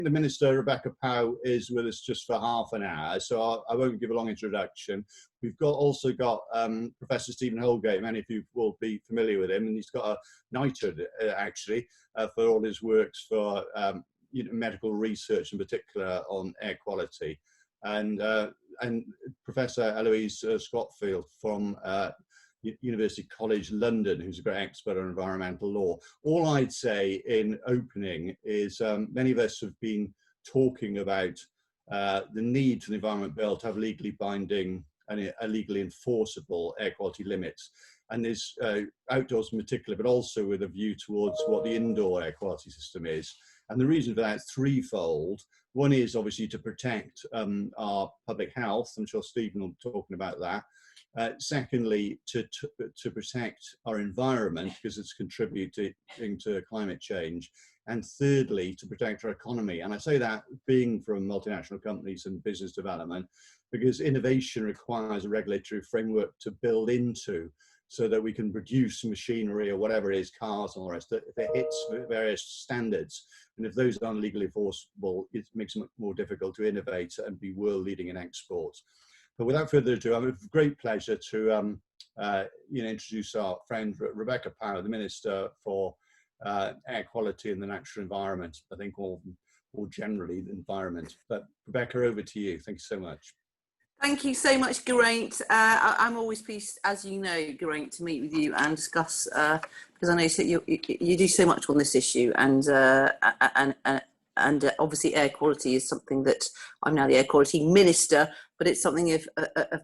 The Minister, Rebecca Pow, is with us just for half an hour, so I won't give a long introduction. We've also got Professor Stephen Holgate. Many of you will be familiar with him, and he's got a knighthood actually for all his works for medical research, in particular on air quality. And Professor Elouise Scotford from University College London, who's a great expert on environmental law. All I'd say in opening is many of us have been talking about the need for the Environment Bill to have legally binding and legally enforceable air quality limits. And there's outdoors in particular, but also with a view towards what the indoor air quality system is. And the reason for that is threefold. One is obviously to protect our public health. I'm sure Stephen will be talking about that. Secondly, to protect our environment, because it's contributing to climate change. And thirdly, to protect our economy. And I say that being from multinational companies and business development, because innovation requires a regulatory framework to build into, so that we can produce machinery or whatever it is, cars and all the rest, if it hits various standards. And if those aren't legally enforceable, it makes it much more difficult to innovate and be world leading in exports. But without further ado, I have a great pleasure to introduce our friend Rebecca Pow, the Minister for Air Quality and the Natural Environment. I think more generally the environment. But Rebecca, over to you. Thank you so much. Thank you so much, Geraint. I'm always pleased, as you know, Geraint, to meet with you and discuss, because I know that you do so much on this issue, and obviously air quality is something that I'm now the Air Quality Minister, but it's something of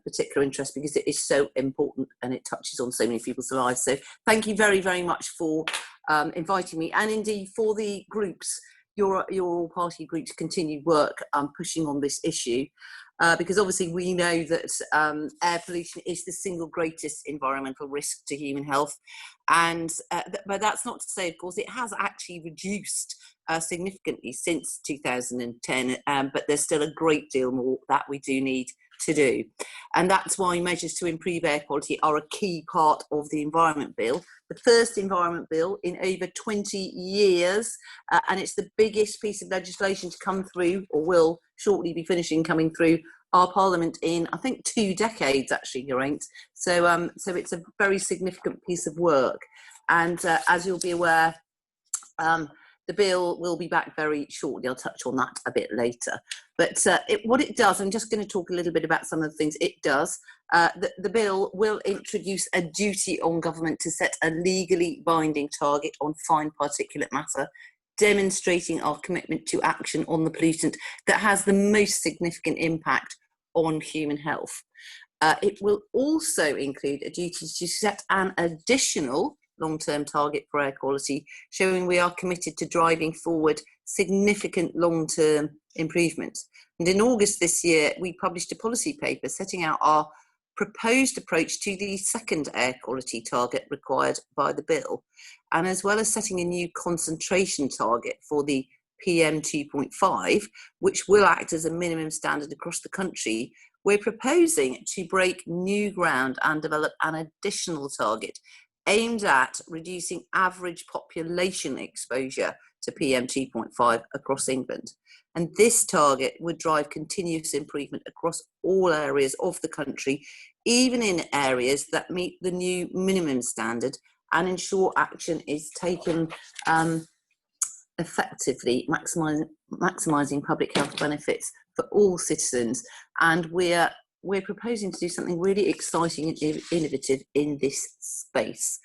particular interest because it is so important and it touches on so many people's lives. So thank you very, very much for inviting me, and indeed for the groups, your all-party groups' continued work pushing on this issue. Because obviously we know that air pollution is the single greatest environmental risk to human health, and but that's not to say, of course, it has actually reduced significantly since 2010, but there's still a great deal more that we do need to do, and that's why measures to improve air quality are a key part of the Environment Bill, the first Environment Bill in over 20 years, and it's the biggest piece of legislation to come through, or will shortly be finishing coming through our Parliament in, I think, 2 decades, actually, Geraint. So it's a very significant piece of work, and as you'll be aware, the bill will be back very shortly. I'll touch on that a bit later. But what it does, I'm just going to talk a little bit about some of the things it does. The bill will introduce a duty on government to set a legally binding target on fine particulate matter, demonstrating our commitment to action on the pollutant that has the most significant impact on human health. It will also include a duty to set an additional long-term target for air quality, showing we are committed to driving forward significant long-term improvement. And in August this year, we published a policy paper setting out our proposed approach to the second air quality target required by the bill. And as well as setting a new concentration target for the PM 2.5, which will act as a minimum standard across the country, we're proposing to break new ground and develop an additional target aimed at reducing average population exposure to PM 2.5 across England. And this target would drive continuous improvement across all areas of the country, even in areas that meet the new minimum standard, and ensure action is taken effectively, maximising public health benefits for all citizens. And we're proposing to do something really exciting and innovative in this space.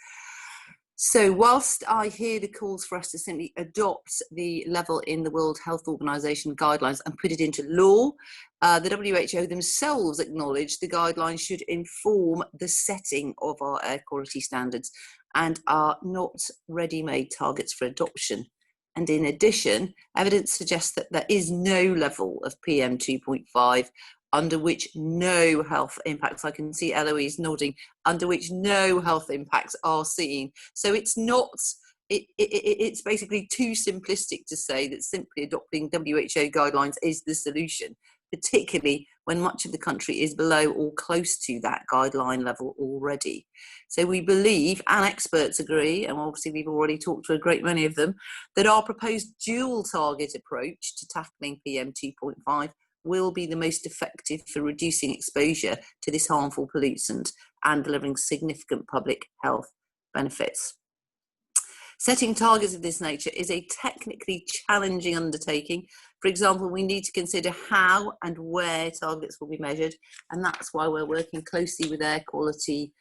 So whilst I hear the calls for us to simply adopt the level in the World Health Organization guidelines and put it into law, the WHO themselves acknowledge the guidelines should inform the setting of our air quality standards and are not ready-made targets for adoption. And in addition, evidence suggests that there is no level of PM 2.5 under which no health impacts, I can see Elouise nodding, under which no health impacts are seen. So it's not, it's basically too simplistic to say that simply adopting WHO guidelines is the solution, particularly when much of the country is below or close to that guideline level already. So we believe, and experts agree, and obviously we've already talked to a great many of them, that our proposed dual target approach to tackling PM 2.5 will be the most effective for reducing exposure to this harmful pollutant and delivering significant public health benefits. Setting targets of this nature is a technically challenging undertaking. For example, we need to consider how and where targets will be measured, and that's why we're working closely with air quality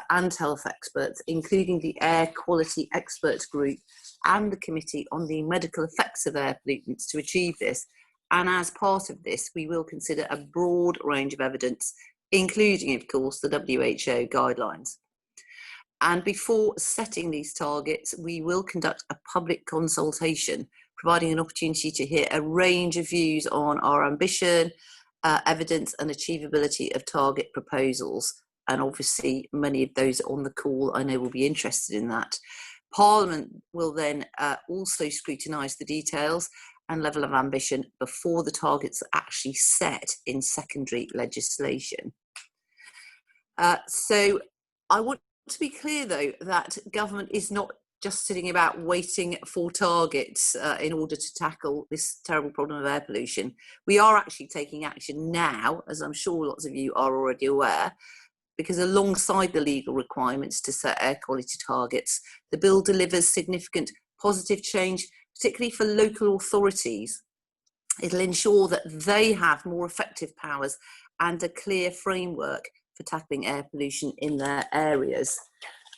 and health experts, including the Air Quality Experts Group and the Committee on the Medical Effects of Air Pollutants to achieve this. And as part of this, we will consider a broad range of evidence, including, of course, the WHO guidelines. And before setting these targets, we will conduct a public consultation, providing an opportunity to hear a range of views on our ambition, evidence and achievability of target proposals. And obviously, many of those on the call I know will be interested in that. Parliament will then also scrutinise the details and level of ambition before the targets are actually set in secondary legislation. So I want to be clear, though, that government is not just sitting about waiting for targets in order to tackle this terrible problem of air pollution. We are actually taking action now, as I'm sure lots of you are already aware, because alongside the legal requirements to set air quality targets, the bill delivers significant positive change, particularly for local authorities. It'll ensure that they have more effective powers and a clear framework for tackling air pollution in their areas.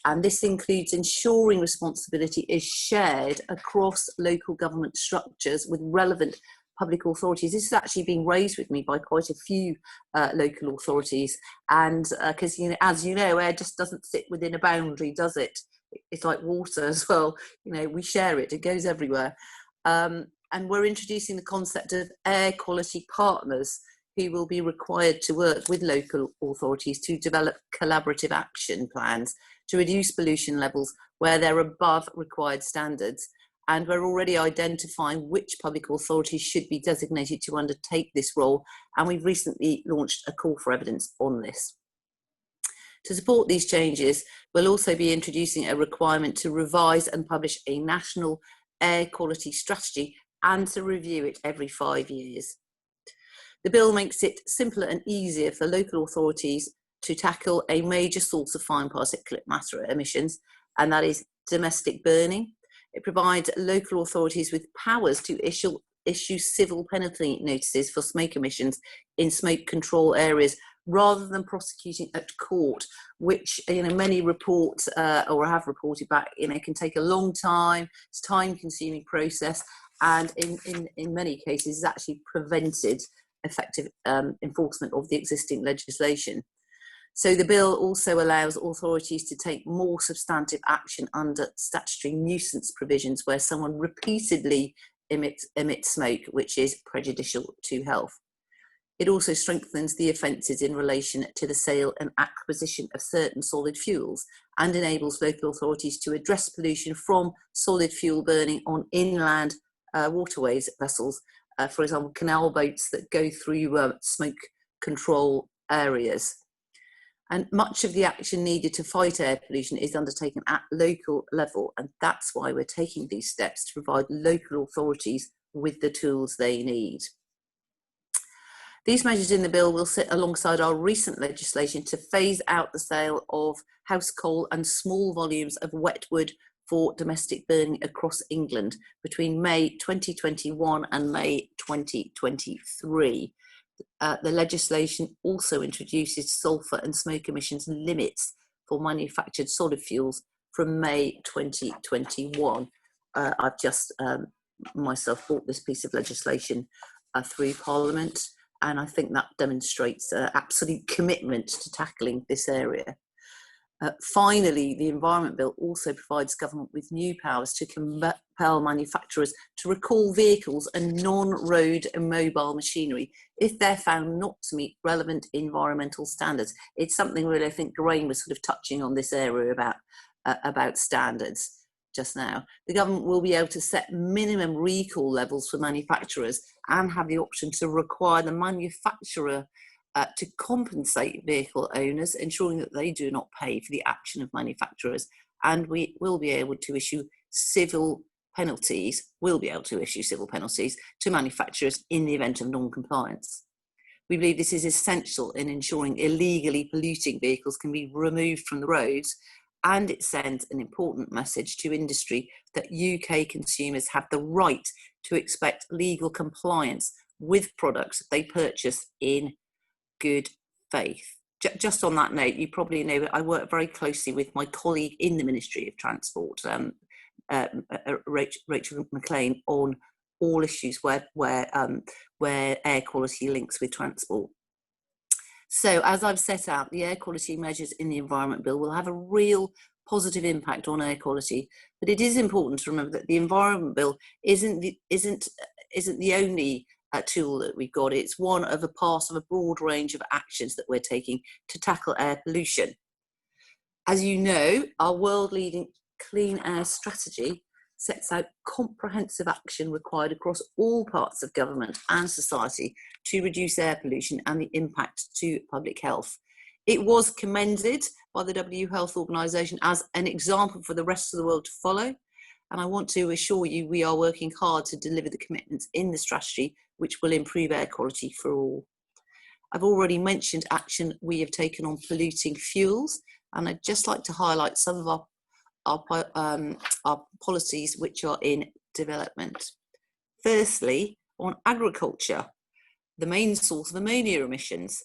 And this includes ensuring responsibility is shared across local government structures with relevant public authorities. This is actually being raised with me by quite a few local authorities. And because, as you know, air just doesn't sit within a boundary, does it? It's like water as well. We share it, it goes everywhere. And we're introducing the concept of air quality partners, who will be required to work with local authorities to develop collaborative action plans to reduce pollution levels where they're above required standards. And we're already identifying which public authorities should be designated to undertake this role. And we've recently launched a call for evidence on this. To support these changes, we'll also be introducing a requirement to revise and publish a national air quality strategy and to review it every 5 years. The bill makes it simpler and easier for local authorities to tackle a major source of fine particulate matter emissions, and that is domestic burning. It provides local authorities with powers to issue civil penalty notices for smoke emissions in smoke control areas rather than prosecuting at court, which many report or have reported back, can take a long time. It's a time-consuming process, and in many cases, is actually prevented effective enforcement of the existing legislation. So the bill also allows authorities to take more substantive action under statutory nuisance provisions where someone repeatedly emits smoke, which is prejudicial to health. It also strengthens the offences in relation to the sale and acquisition of certain solid fuels and enables local authorities to address pollution from solid fuel burning on inland waterways vessels, for example, canal boats that go through smoke control areas. And much of the action needed to fight air pollution is undertaken at local level, and that's why we're taking these steps to provide local authorities with the tools they need. These measures in the bill will sit alongside our recent legislation to phase out the sale of house coal and small volumes of wet wood for domestic burning across England between May 2021 and May 2023. The legislation also introduces sulphur and smoke emissions limits for manufactured solid fuels from May 2021. I've just myself brought this piece of legislation through Parliament, and I think that demonstrates absolute commitment to tackling this area. Finally, the Environment Bill also provides government with new powers to compel manufacturers to recall vehicles and non-road and mobile machinery if they're found not to meet relevant environmental standards. It's something really I think Graham was sort of touching on this area about standards. just now, the government will be able to set minimum recall levels for manufacturers and have the option to require the manufacturer to compensate vehicle owners, ensuring that they do not pay for the action of manufacturers. And we will be able to issue civil penalties, to manufacturers in the event of non-compliance. We believe this is essential in ensuring illegally polluting vehicles can be removed from the roads, and it sends an important message to industry that UK consumers have the right to expect legal compliance with products they purchase in good faith. Just on that note, you probably know that I work very closely with my colleague in the Ministry of Transport, Rachel McLean, on all issues where air quality links with transport. So, as I've set out, the air quality measures in the Environment Bill will have a real positive impact on air quality. But it is important to remember that the Environment Bill isn't the only tool that we've got. It's one of a part of a broad range of actions that we're taking to tackle air pollution. As you know, our world-leading clean air strategy sets out comprehensive action required across all parts of government and society to reduce air pollution and the impact to public health. It was commended by the WHO Health Organization as an example for the rest of the world to follow. And I want to assure you we are working hard to deliver the commitments in the strategy which will improve air quality for all. I've already mentioned action we have taken on polluting fuels, and I'd just like to highlight some of our policies which are in development. Firstly, on agriculture, the main source of ammonia emissions.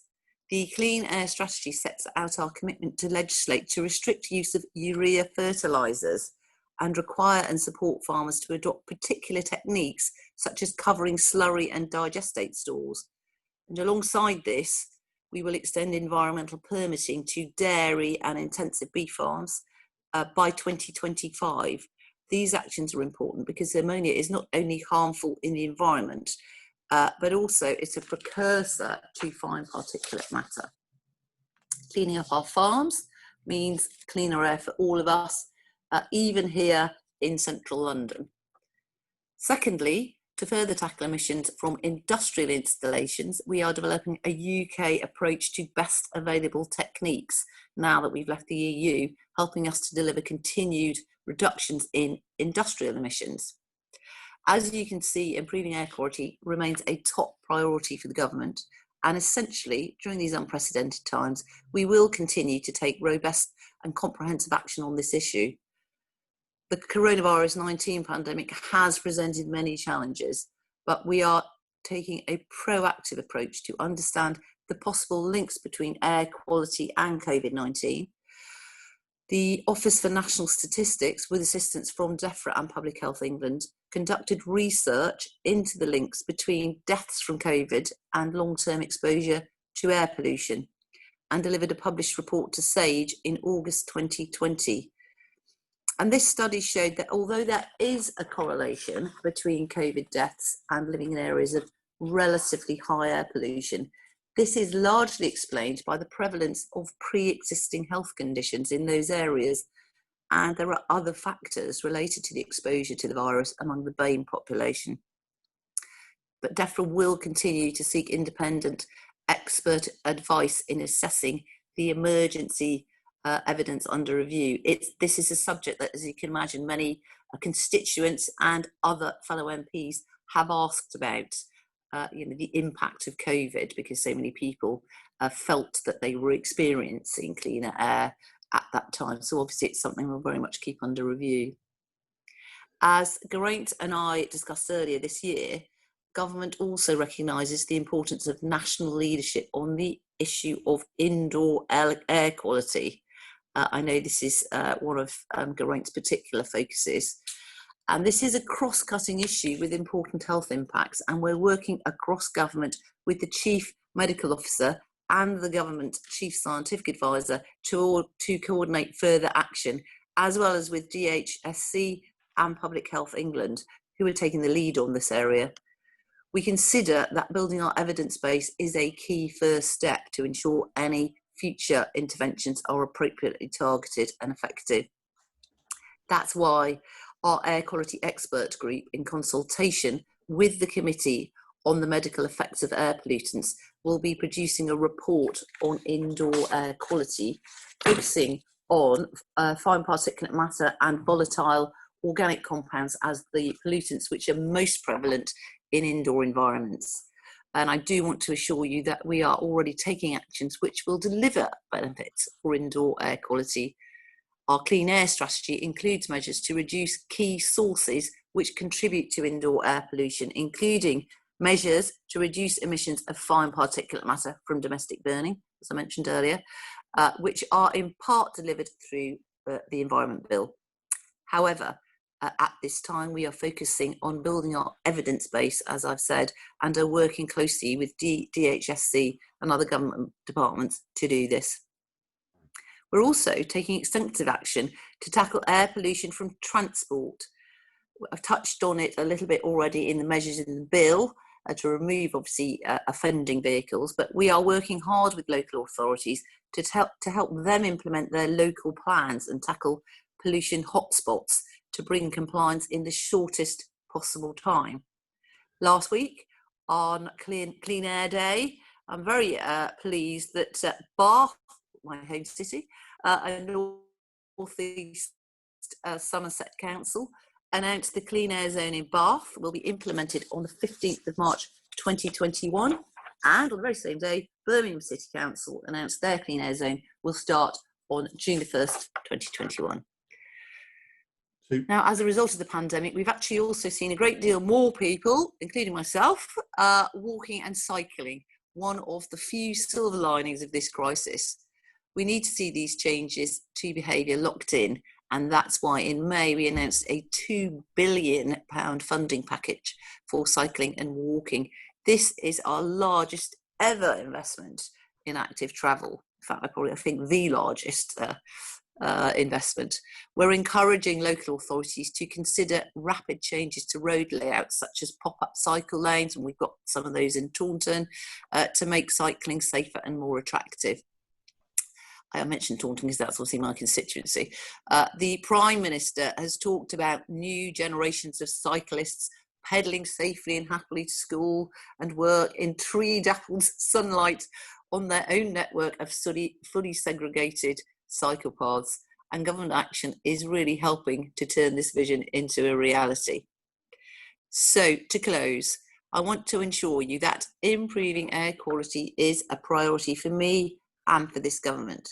The Clean Air Strategy sets out our commitment to legislate to restrict use of urea fertilisers and require and support farmers to adopt particular techniques such as covering slurry and digestate stores. And alongside this, we will extend environmental permitting to dairy and intensive beef farms by 2025. These actions are important because ammonia is not only harmful in the environment, but also it's a precursor to fine particulate matter. Cleaning up our farms means cleaner air for all of us, even here in central London. Secondly, to further tackle emissions from industrial installations, we are developing a UK approach to best available techniques now that we've left the EU, helping us to deliver continued reductions in industrial emissions. As you can see, improving air quality remains a top priority for the government, and essentially, during these unprecedented times, we will continue to take robust and comprehensive action on this issue. The coronavirus-19 pandemic has presented many challenges, but we are taking a proactive approach to understand the possible links between air quality and COVID-19. The Office for National Statistics, with assistance from DEFRA and Public Health England, conducted research into the links between deaths from COVID and long-term exposure to air pollution, and delivered a published report to SAGE in August 2020. And this study showed that although there is a correlation between COVID deaths and living in areas of relatively high air pollution, this is largely explained by the prevalence of pre-existing health conditions in those areas, and there are other factors related to the exposure to the virus among the BAME population. But DEFRA will continue to seek independent expert advice in assessing the emergency evidence under review. This is a subject that, as you can imagine, many constituents and other fellow MPs have asked about. The impact of COVID, because so many people felt that they were experiencing cleaner air at that time. So obviously it's something we'll very much keep under review. As Geraint and I discussed earlier this year, government also recognises the importance of national leadership on the issue of indoor air quality. I know this is one of Geraint's particular focuses. And this is a cross-cutting issue with important health impacts, and we're working across government with the Chief Medical Officer and the Government Chief Scientific Advisor to coordinate further action, as well as with DHSC and Public Health England, who are taking the lead on this area. We consider that building our evidence base is a key first step to ensure any future interventions are appropriately targeted and effective. That's why our air quality expert group, in consultation with the committee on the medical effects of air pollutants, will be producing a report on indoor air quality, focusing on fine particulate matter and volatile organic compounds as the pollutants which are most prevalent in indoor environments. And I do want to assure you that we are already taking actions which will deliver benefits for indoor air quality. Our clean air strategy includes measures to reduce key sources which contribute to indoor air pollution, including measures to reduce emissions of fine particulate matter from domestic burning, as I mentioned earlier, which are in part delivered through the Environment Bill. However, at this time, we are focusing on building our evidence base, as I've said, and are working closely with DHSC and other government departments to do this. We're also taking extensive action to tackle air pollution from transport. I've touched on it a little bit already in the measures in the bill to remove, obviously, offending vehicles, but we are working hard with local authorities to help them implement their local plans and tackle pollution hotspots to bring compliance in the shortest possible time. Last week, on Clean Air Day, I'm very pleased that Bath, my home city, and North East Somerset Council announced the Clean Air Zone in Bath will be implemented on the 15th of March 2021, and on the very same day, Birmingham City Council announced their Clean Air Zone will start on June the 1st, 2021. Now, as a result of the pandemic, we've actually also seen a great deal more people, including myself, walking and cycling, one of the few silver linings of this crisis. We need to see these changes to behaviour locked in, and that's why in May we announced a £2 billion funding package for cycling and walking. This is our largest ever investment in active travel. In fact, I think the largest investment. We're encouraging local authorities to consider rapid changes to road layouts, such as pop-up cycle lanes, and we've got some of those in Taunton, to make cycling safer and more attractive. I mentioned Taunton because that's obviously my constituency. The Prime Minister has talked about new generations of cyclists pedalling safely and happily to school and work in tree-dappled sunlight on their own network of fully segregated cycle paths, and government action is really helping to turn this vision into a reality. So, to close, I want to ensure you that improving air quality is a priority for me and for this government.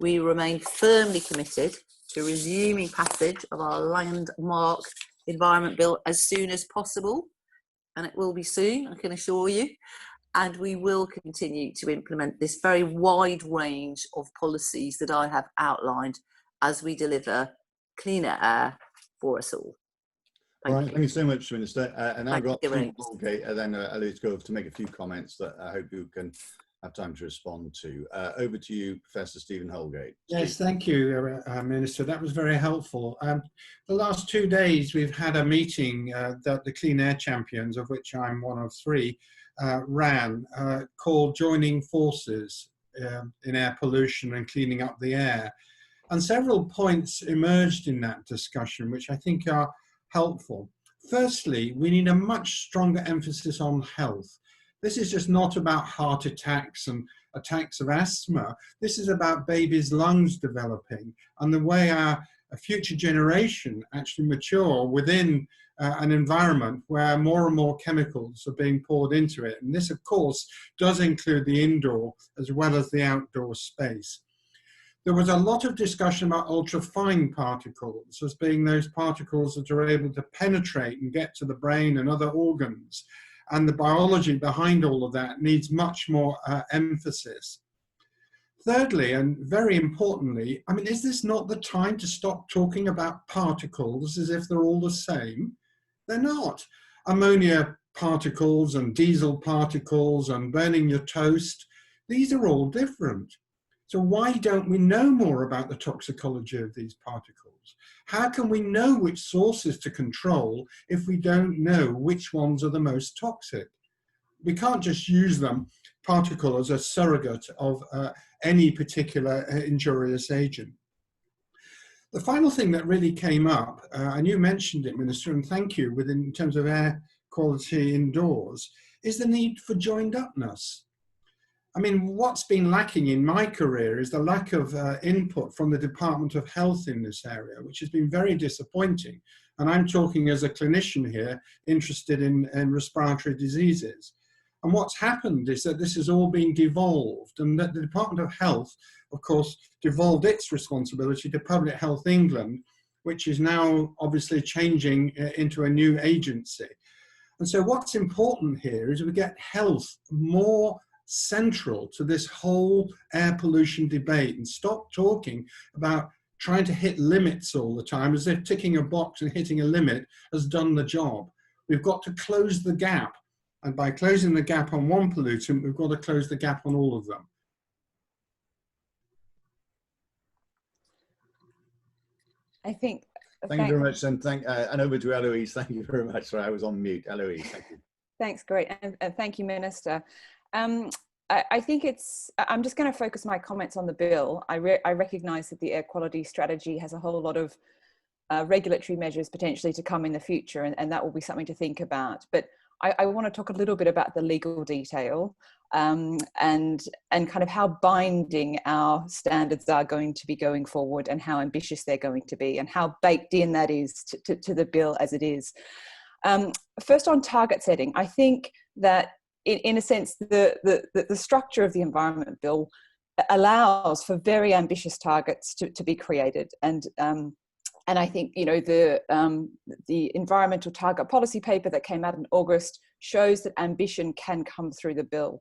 We remain firmly committed to resuming passage of our landmark Environment Bill as soon as possible, and it will be soon, I can assure you. And we will continue to implement this very wide range of policies that I have outlined as we deliver cleaner air for us all. Thank you so much, Minister. And I've got Stephen Holgate and then Elouise Scotford to make a few comments that I hope you can have time to respond to. Over to you, Professor Stephen Holgate. Yes, thank you, Minister. That was very helpful. The last 2 days we've had a meeting that the Clean Air Champions, of which I'm one of three, ran, called Joining Forces in Air Pollution and Cleaning Up the Air. And several points emerged in that discussion, which I think are helpful. Firstly, we need a much stronger emphasis on health. This is just not about heart attacks and attacks of asthma. This is about babies' lungs developing and the way our future generation actually mature within an environment where more and more chemicals are being poured into it. And this, of course, does include the indoor as well as the outdoor space. There was a lot of discussion about ultrafine particles as being those particles that are able to penetrate and get to the brain and other organs. And the biology behind all of that needs much more emphasis. Thirdly, and very importantly, I mean, is this not the time to stop talking about particles as if they're all the same? They're not. Ammonia particles and diesel particles and burning your toast, these are all different. So why don't we know more about the toxicology of these particles? How can we know which sources to control if we don't know which ones are the most toxic? We can't just use them, particle, as a surrogate of any particular injurious agent. The final thing that really came up, and you mentioned it, Minister, and thank you, in terms of air quality indoors, is the need for joined upness. I mean, what's been lacking in my career is the lack of input from the Department of Health in this area, which has been very disappointing. And I'm talking as a clinician here, interested in respiratory diseases. And what's happened is that this has all been devolved, and that the Department of Health, of course, devolved its responsibility to Public Health England, which is now obviously changing into a new agency. And so what's important here is we get health more central to this whole air pollution debate, and stop talking about trying to hit limits all the time as if ticking a box and hitting a limit has done the job. We've got to close the gap. And by closing the gap on one pollutant, we've got to close the gap on all of them. I think. Thank you very much, and and over to Elouise. Thank you very much. Sorry, I was on mute. Elouise, thank you. Thanks, great, and thank you, Minister. I think I'm just going to focus my comments on the bill. I recognise that the air quality strategy has a whole lot of regulatory measures potentially to come in the future, and that will be something to think about. But I want to talk a little bit about the legal detail and kind of how binding our standards are going to be going forward, and how ambitious they're going to be, and how baked in that is to the bill as it is. First, on target setting, I think that in a sense the structure of the Environment Bill allows for very ambitious targets to be created, and I think, you know, the environmental target policy paper that came out in August shows that ambition can come through the bill.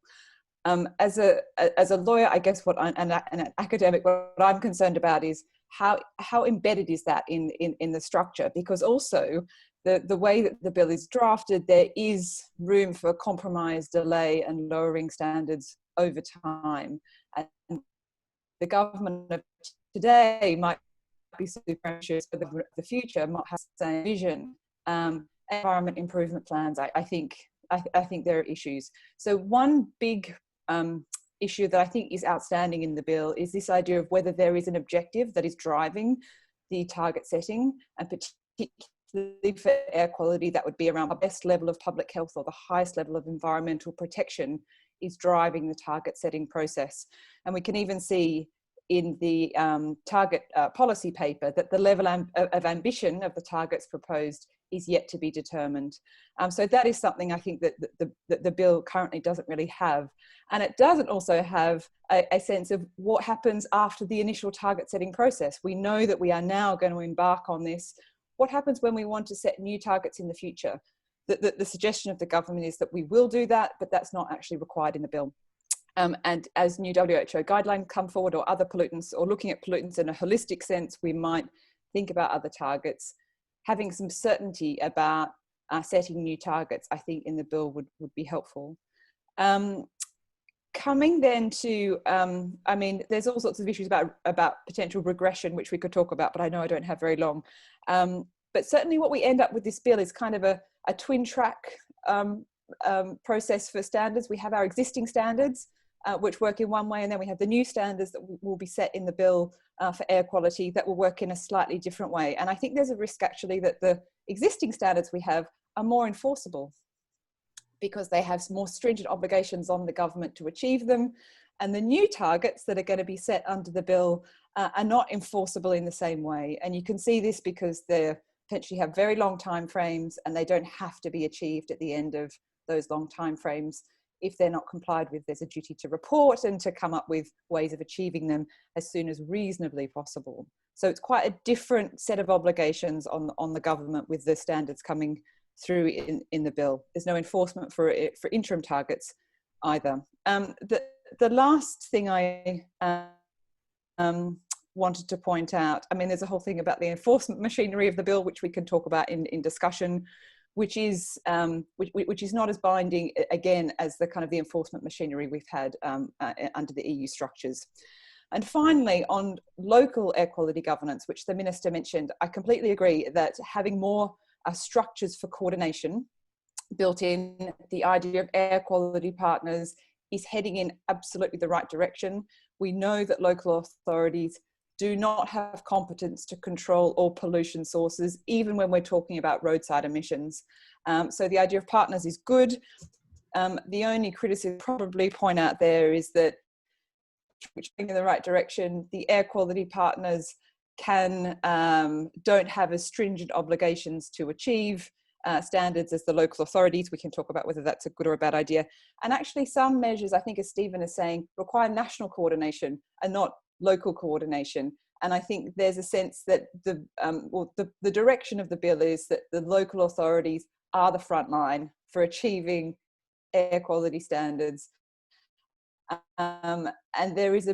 As a lawyer, I guess and an academic, what I'm concerned about is how embedded is that in the structure, because also the way that the bill is drafted, there is room for compromise, delay, and lowering standards over time. And the government of today might be super ambitious, but the future might have the same vision. Environment improvement plans, I think there are issues. So one big issue that I think is outstanding in the bill is this idea of whether there is an objective that is driving the target setting, and particularly for air quality, that would be around the best level of public health or the highest level of environmental protection is driving the target setting process. And we can even see in the target policy paper that the level of ambition of the targets proposed is yet to be determined. So that is something I think that the bill currently doesn't really have. And it doesn't also have a sense of what happens after the initial target setting process. We know that we are now going to embark on this. What happens when we want to set new targets in the future? The suggestion of the government is that we will do that, but that's not actually required in the bill. And as new WHO guidelines come forward, or other pollutants, or looking at pollutants in a holistic sense, we might think about other targets. Having some certainty about setting new targets, I think in the bill would be helpful. Coming then to, I mean, there's all sorts of issues about potential regression, which we could talk about, but I know I don't have very long. But certainly what we end up with this bill is kind of a twin track process for standards. We have our existing standards, which work in one way, and then we have the new standards that will be set in the bill for air quality that will work in a slightly different way. And I think there's a risk actually that the existing standards we have are more enforceable because they have more stringent obligations on the government to achieve them, and the new targets that are going to be set under the bill are not enforceable in the same way. And you can see this because they potentially have very long time frames, and they don't have to be achieved at the end of those long time frames. If they're not complied with, there's a duty to report and to come up with ways of achieving them as soon as reasonably possible. So it's quite a different set of obligations on the government with the standards coming through in the bill. There's no enforcement for interim targets either. The last thing I wanted to point out, I mean, there's a whole thing about the enforcement machinery of the bill, which we can talk about in discussion, which is not as binding, again, as the kind of the enforcement machinery we've had under the EU structures. And finally, on local air quality governance, which the Minister mentioned, I completely agree that having more structures for coordination built in, the idea of air quality partners is heading in absolutely the right direction. We know that local authorities do not have competence to control all pollution sources, even when we're talking about roadside emissions. So the idea of partners is good. The only criticism probably point out there is that, which in the right direction, the air quality partners don't have as stringent obligations to achieve standards as the local authorities. We can talk about whether that's a good or a bad idea. And actually some measures, I think as Stephen is saying, require national coordination and not local coordination. And I think there's a sense that the direction of the bill is that the local authorities are the front line for achieving air quality standards. And there's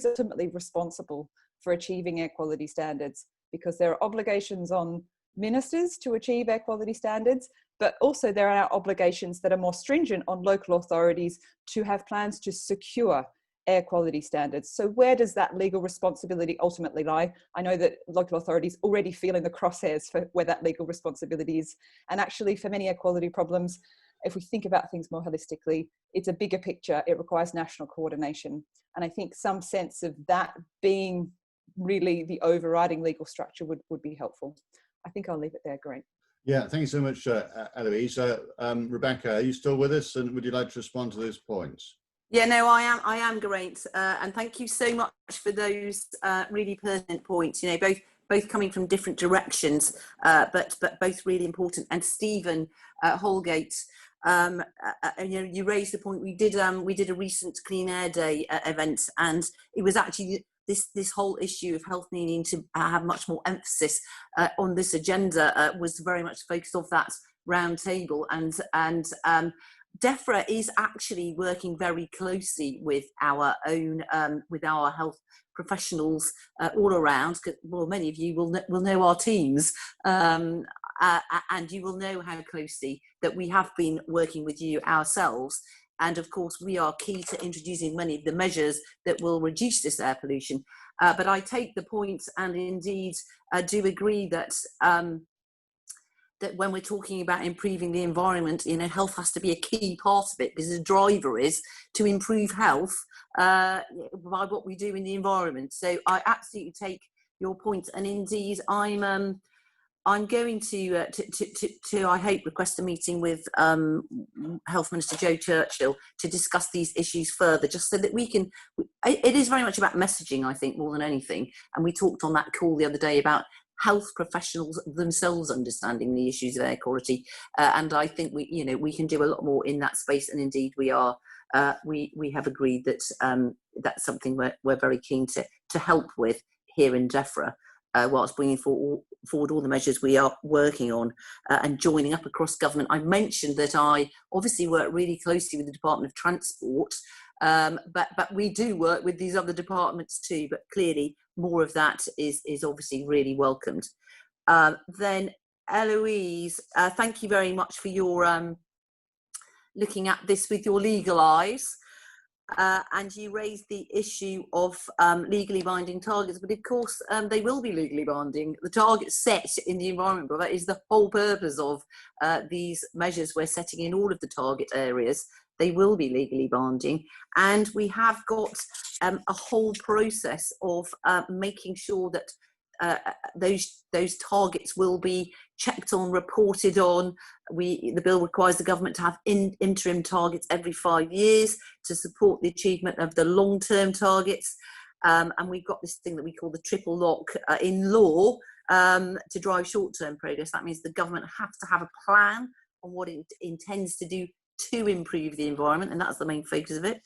ultimately responsible for achieving air quality standards, because there are obligations on ministers to achieve air quality standards, but also there are obligations that are more stringent on local authorities to have plans to secure air quality standards. So where does that legal responsibility ultimately lie? I know that local authorities already feel in the crosshairs for where that legal responsibility is. And actually for many air quality problems, if we think about things more holistically, it's a bigger picture. It requires national coordination. And I think some sense of that being really the overriding legal structure would be helpful. I think I'll leave it there. Great. Yeah, thank you so much, Elouise. Rebecca, are you still with us, and would you like to respond to those points? Yeah, no, I am great, and thank you so much for those really pertinent points. You know, both coming from different directions, but both really important. And Stephen Holgate, you know, you raised the point. We did a recent Clean Air Day event, and it was actually this whole issue of health needing to have much more emphasis on this agenda was very much focused off that round table, and DEFRA is actually working very closely with our own with our health professionals all around. Well, many of you will know our teams, and you will know how closely that we have been working with you ourselves. And of course, we are key to introducing many of the measures that will reduce this air pollution. But I take the point, and indeed do agree that that when we're talking about improving the environment, you know, health has to be a key part of it, because the driver is to improve health by what we do in the environment. So I absolutely take your point, and indeed I'm going to I hope request a meeting with Health Minister Joe Churchill to discuss these issues further, just so that we can. It is very much about messaging, I think, more than anything. And we talked on that call the other day about health professionals themselves understanding the issues of air quality, and I think we can do a lot more in that space. And indeed, we are. We have agreed that that's something we're very keen to help with here in DEFRA, whilst bringing forward all the measures we are working on and joining up across government. I mentioned that I obviously work really closely with the Department of Transport, but we do work with these other departments too, but clearly more of that is obviously really welcomed. Then Elouise, thank you very much for your looking at this with your legal eyes. And you raised the issue of legally binding targets, but of course they will be legally binding. The targets set in the Environment Bill, that is the whole purpose of these measures we're setting in all of the target areas. They will be legally binding, and we have got a whole process of making sure that those targets will be checked on, reported on. The bill requires the government to have interim targets every 5 years to support the achievement of the long-term targets. And we've got this thing that we call the triple lock in law to drive short-term progress. That means the government has to have a plan on what it intends to do to improve the environment, and that's the main focus of it.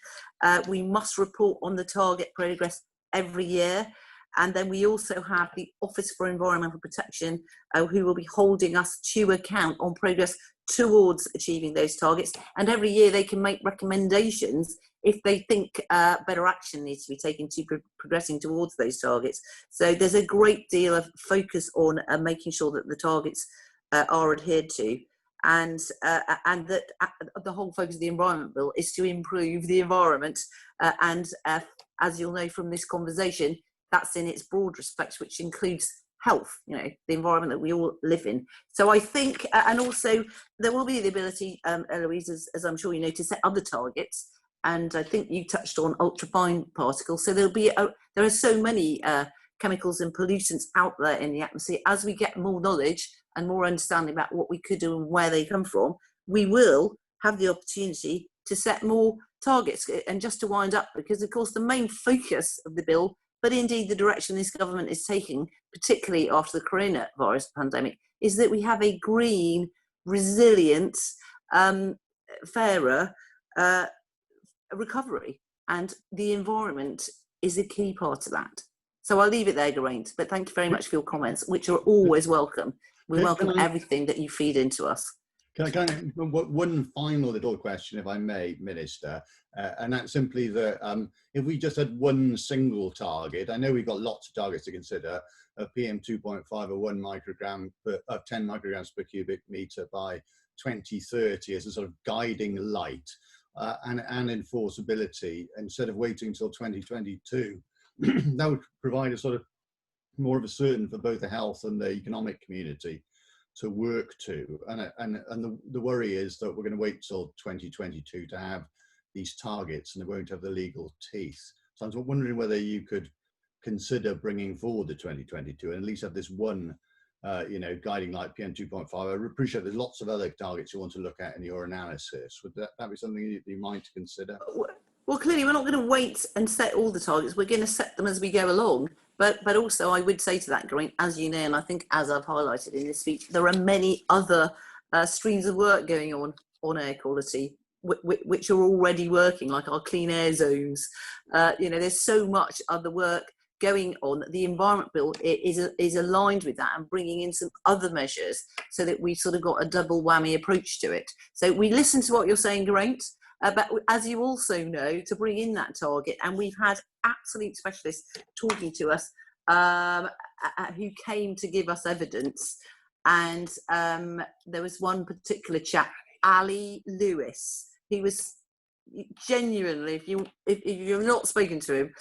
We must report on the target progress every year. And then we also have the Office for Environmental Protection, who will be holding us to account on progress towards achieving those targets. And every year they can make recommendations if they think better action needs to be taken to progressing towards those targets. So there's a great deal of focus on making sure that the targets are adhered to. And that the whole focus of the Environment Bill is to improve the environment. And as you'll know from this conversation, that's in its broad respects, which includes health, you know, the environment that we all live in. So I think, and also there will be the ability, Elouise, as I'm sure you know, to set other targets. and I think you touched on ultrafine particles. So there are so many chemicals and pollutants out there in the atmosphere. As we get more knowledge and more understanding about what we could do and where they come from, we will have the opportunity to set more targets. And just to wind up, because of course the main focus of the bill, but indeed the direction this government is taking, particularly after the coronavirus pandemic, is that we have a green, resilient, fairer recovery, and the environment is a key part of that. So I'll leave it there, Geraint, but thank you very much for your comments, which are always welcome. We welcome everything that you feed into us. One final little question, if I may, Minister, and that's simply that if we just had one single target, I know we've got lots of targets to consider, of PM 2.5 or 1 microgram of 10 micrograms per cubic meter by 2030 as a sort of guiding light and enforceability, instead of waiting until 2022, that would provide a sort of more of a certain for both the health and the economic community to work to. And the worry is that we're going to wait till 2022 to have these targets, and they won't have the legal teeth. So I'm wondering whether you could consider bringing forward the 2022 and at least have this one guiding light, PM 2.5. I appreciate there's lots of other targets you want to look at in your analysis. Would that be something you might consider? Well, clearly we're not going to wait and set all the targets. We're going to set them as we go along. But also I would say to that, Geraint, as you know, and I think as I've highlighted in this speech, there are many other streams of work going on air quality, which are already working, like our clean air zones. There's so much other work going on. The Environment Bill is aligned with that and bringing in some other measures so that we've sort of got a double whammy approach to it. So we listen to what you're saying, Geraint, but as you also know, to bring in that target, and we've had absolute specialists talking to us who came to give us evidence, and there was one particular chap, Ali Lewis, he was genuinely, if you've not spoken to him,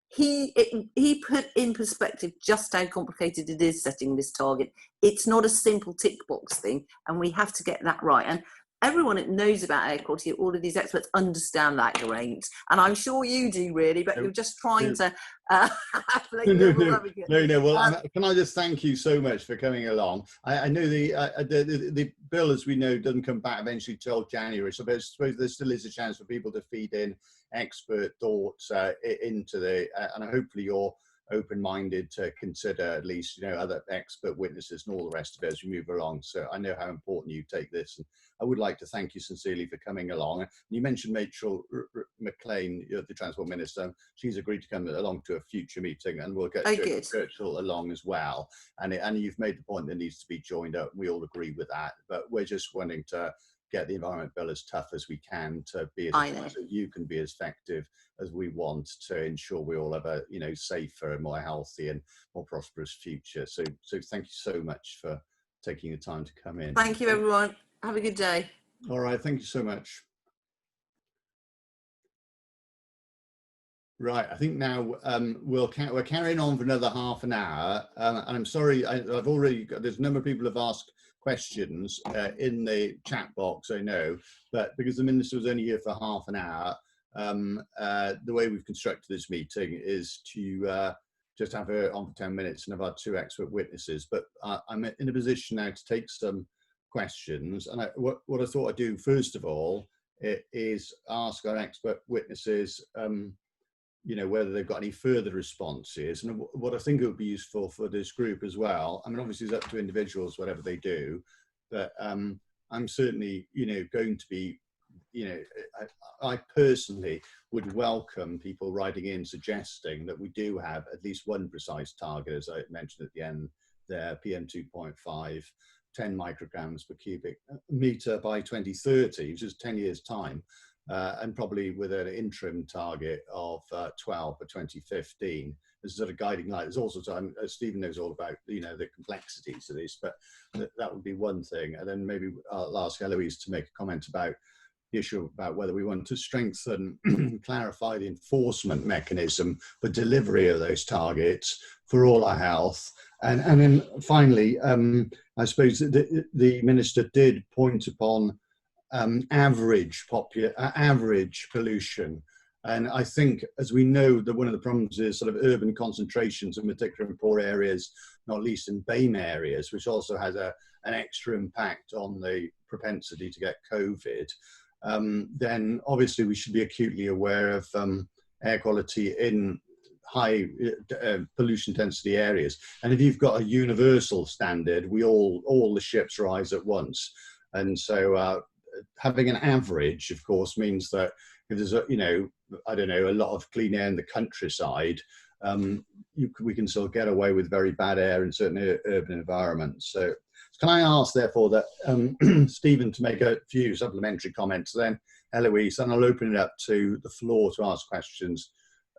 he put in perspective just how complicated it is setting this target. It's not a simple tick box thing, and we have to get that right. And everyone that knows about air quality, all of these experts understand that, Geraint, and I'm sure you do, really, but you're just trying to No. Well, can I just thank you so much for coming along? I know the bill, as we know, doesn't come back eventually till January, so I suppose there still is a chance for people to feed in expert thoughts into and hopefully you're open-minded to consider at least other expert witnesses and all the rest of it as we move along. So I know how important you take this, and I would like to thank you sincerely for coming along. You mentioned Rachel McLean, the Transport Minister. She's agreed to come along to a future meeting, and we'll get Rachel along as well. And you've made the point that needs to be joined up. We all agree with that, but we're just wanting to get the Environment Bill as tough as we can to be as so you can be as effective as we want to ensure we all have a safer, more healthy and more prosperous future. So thank you so much for taking the time to come in. Thank you, everyone. Have a good day. All right, thank you so much. Right, I think now we're carrying on for another half an hour, and I'm sorry, I've already got, there's a number of people have asked questions in the chat box, I know, but because the Minister was only here for half an hour, the way we've constructed this meeting is to just have her on for 10 minutes and have our two expert witnesses. But I'm in a position now to take some questions, and what I thought I'd do first of all is ask our expert witnesses whether they've got any further responses, and what I think it would be useful for this group as well. I mean, obviously it's up to individuals, whatever they do, but I'm certainly, going to be, I personally would welcome people writing in suggesting that we do have at least one precise target, as I mentioned at the end there, PM 2.5, 10 micrograms per cubic meter by 2030, which is 10 years time. And probably with an interim target of 12 for 2015 as a sort of guiding light. There's also, Stephen knows all about, the complexities of this, but that would be one thing. And then maybe I'll ask Elouise to make a comment about the issue about whether we want to strengthen, clarify the enforcement mechanism for delivery of those targets for all our health. And then finally, I suppose the Minister did point upon average pollution. And I think, as we know, that one of the problems is sort of urban concentrations, in particular in poor areas, not least in BAME areas, which also has an extra impact on the propensity to get COVID. Then obviously we should be acutely aware of air quality in high pollution density areas. And if you've got a universal standard, all the ships rise at once. And so having an average, of course, means that if there's a lot of clean air in the countryside, we can still get away with very bad air in certain urban environments. So can I ask, therefore, that Stephen to make a few supplementary comments, then Elouise, and I'll open it up to the floor to ask questions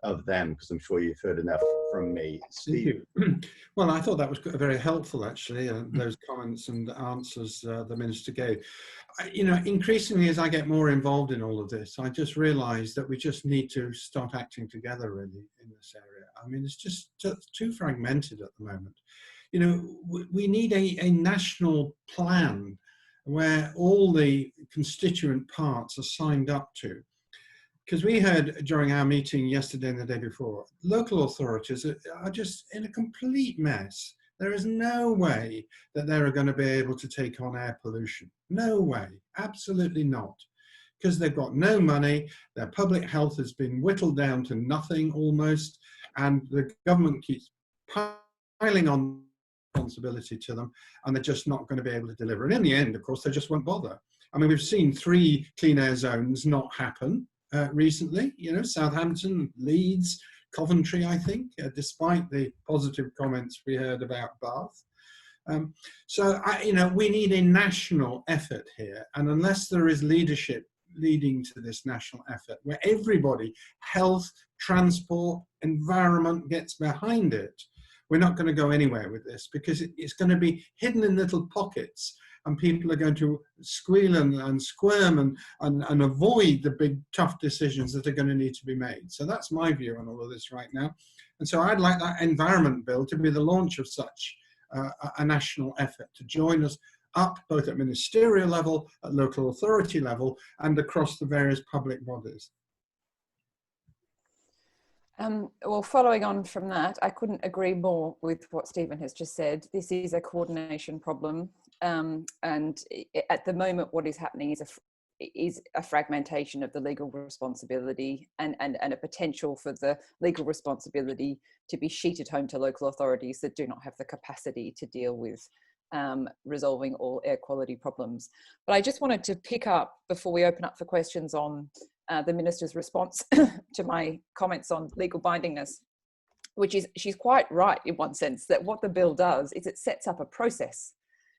of them, because I'm sure you've heard enough from me. Steve. Well, I thought that was very helpful, actually, those comments and answers the Minister gave. Increasingly, as I get more involved in all of this, I just realise that we just need to start acting together, really, in this area. I mean, it's just too fragmented at the moment. We need a national plan where all the constituent parts are signed up to. Because we heard during our meeting yesterday and the day before, local authorities are just in a complete mess. There is no way that they're going to be able to take on air pollution. No way, absolutely not. Because they've got no money, their public health has been whittled down to nothing almost, and the government keeps piling on responsibility to them, and they're just not going to be able to deliver. And in the end, of course, they just won't bother. I mean, we've seen 3 clean air zones not happen. Recently, Southampton, Leeds, Coventry, I think, despite the positive comments we heard about Bath. We need a national effort here, and unless there is leadership leading to this national effort, where everybody, health, transport, environment, gets behind it, we're not going to go anywhere with this, because it's going to be hidden in little pockets. And people are going to squeal and squirm and avoid the big, tough decisions that are going to need to be made. So that's my view on all of this right now. And so I'd like that environment bill to be the launch of such a national effort, to join us up both at ministerial level, at local authority level, and across the various public bodies. Well, following on from that, I couldn't agree more with what Stephen has just said. This is a coordination problem. And at the moment, what is happening is a fragmentation of the legal responsibility and a potential for the legal responsibility to be sheeted home to local authorities that do not have the capacity to deal with resolving all air quality problems. But I just wanted to pick up, before we open up for questions, on the Minister's response to my comments on legal bindingness, which is, she's quite right in one sense, that what the bill does is it sets up a process,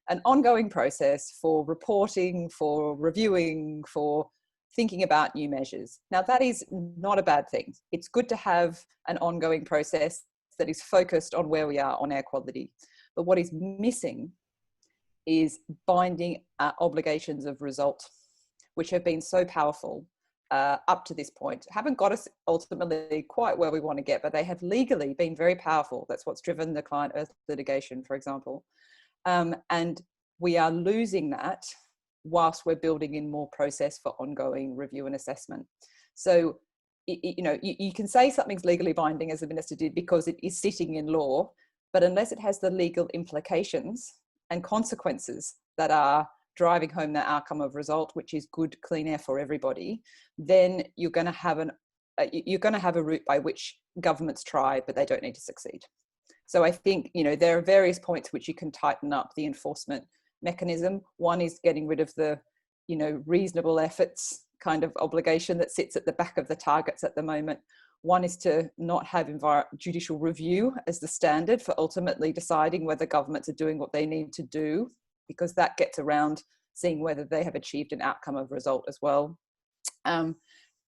an ongoing process for reporting, for reviewing, for thinking about new measures. Now, that is not a bad thing. It's good to have an ongoing process that is focused on where we are on air quality. But what is missing is binding obligations of result, which have been so powerful up to this point. Haven't got us ultimately quite where we want to get, but they have legally been very powerful. That's what's driven the Client Earth litigation, for example. And we are losing that whilst we're building in more process for ongoing review and assessment. So, you can say something's legally binding, as the Minister did, because it is sitting in law, but unless it has the legal implications and consequences that are driving home that outcome of result, which is good, clean air for everybody, then you're going to have a route by which governments try, but they don't need to succeed. So I think, there are various points which you can tighten up the enforcement mechanism. One is getting rid of the, reasonable efforts kind of obligation that sits at the back of the targets at the moment. One is to not have judicial review as the standard for ultimately deciding whether governments are doing what they need to do, because that gets around seeing whether they have achieved an outcome of result as well.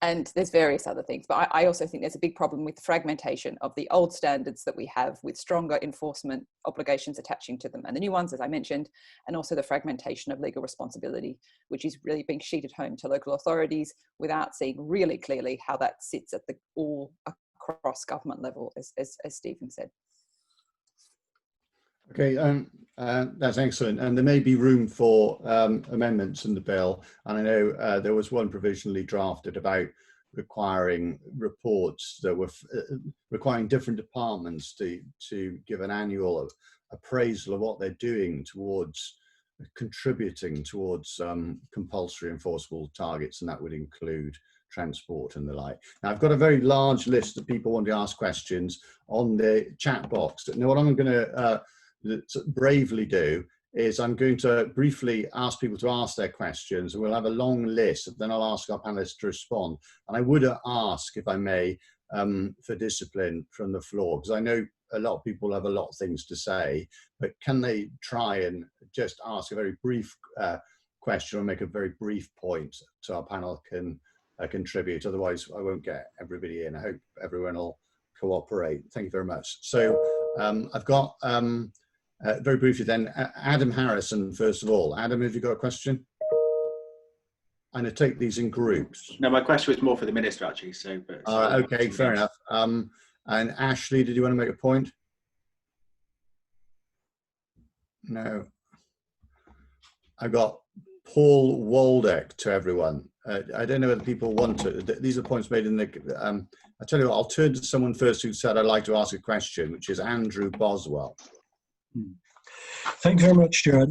And there's various other things, but I also think there's a big problem with the fragmentation of the old standards that we have, with stronger enforcement obligations attaching to them, and the new ones, as I mentioned, and also the fragmentation of legal responsibility, which is really being sheeted home to local authorities without seeing really clearly how that sits at the all across government level, as Stephen said. Okay, That's excellent, and there may be room for amendments in the bill. And I know there was one provisionally drafted about requiring reports that were requiring different departments to give an annual appraisal of what they're doing towards contributing towards compulsory enforceable targets, and that would include transport and the like. Now, I've got a very large list of people wanting to ask questions on the chat box. Now, what I'm going to bravely do is I'm going to briefly ask people to ask their questions, and we'll have a long list, then I'll ask our panelists to respond. And I would ask, if I may, for discipline from the floor, because I know a lot of people have a lot of things to say, but can they try and just ask a very brief question or make a very brief point so our panel can contribute? Otherwise, I won't get everybody in. I hope everyone will cooperate. Thank you very much. So I've got, very briefly then, Adam Harrison, first of all. Adam, have you got a question? I'm going to take these in groups. No, my question was more for the Minister, actually. So, but okay, fair enough. And Ashley, did you want to make a point? No. I got Paul Waldeck to everyone. I don't know whether people want to. These are points made in the. I tell you what, I'll turn to someone first who said I'd like to ask a question, which is Andrew Boswell. Thank you very much, Stuart.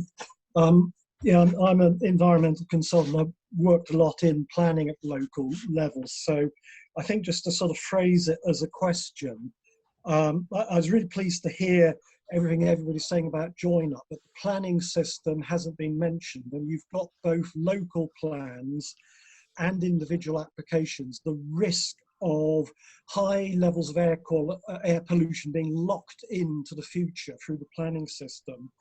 Yeah, I'm an environmental consultant. I've worked a lot in planning at local levels. So I think just to sort of phrase it as a question, I was really pleased to hear everything everybody's saying about join up, but the planning system hasn't been mentioned. And you've got both local plans and individual applications. The risk of high levels of air pollution being locked into the future through the planning system,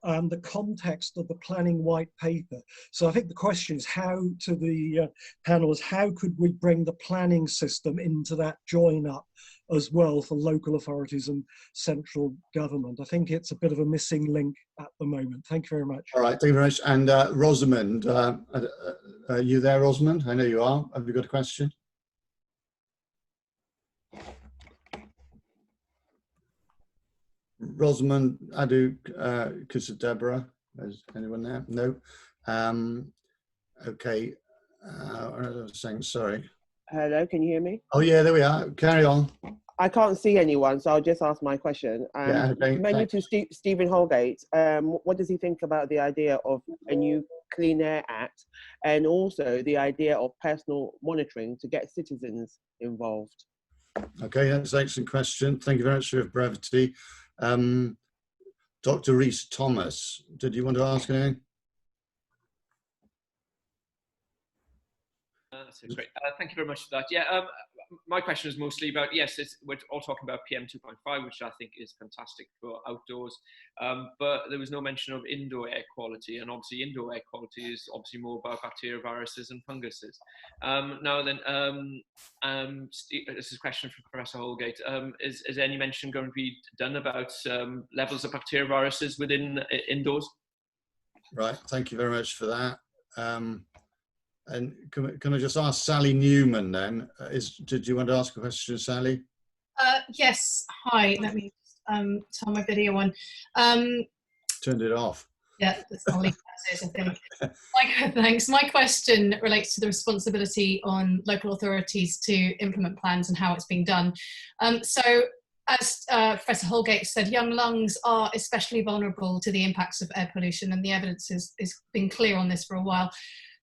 and the context of the planning white paper. So I think the question is how, to the panel, is how could we bring the planning system into that join up as well for local authorities and central government? I think it's a bit of a missing link at the moment. Thank you very much. All right, thank you very much. And Rosamond, are you there, Rosamond? I know you are. Have you got a question? Rosamond Adu Deborah, is anyone there? No. Okay. I was saying, sorry. Hello, can you hear me? Oh yeah, there we are. Carry on. I can't see anyone, so I'll just ask my question. Yeah, okay, mainly to Stephen Holgate. What does he think about the idea of a new Clean Air Act, and also the idea of personal monitoring to get citizens involved? Okay, that's an excellent question. Thank you very much for your brevity. Dr. Rhys Thomas, did you want to ask anything? That's great. Thank you very much for that. Yeah, my question is mostly about, yes, we're all talking about PM 2.5, which I think is fantastic for outdoors, but there was no mention of indoor air quality, and obviously indoor air quality is obviously more about bacteria, viruses and funguses. Now then, this is a question from Professor Holgate. Is any mention going to be done about levels of bacteria, viruses within indoors? Right, thank you very much for that. And can I just ask Sally Newman then? Did you want to ask a question, Sally? Yes. Hi. Let me turn my video on. Turned it off. Yeah, I'll leave that as I think. Thanks. My question relates to the responsibility on local authorities to implement plans and how it's being done. So, as Professor Holgate said, young lungs are especially vulnerable to the impacts of air pollution, and the evidence has been clear on this for a while.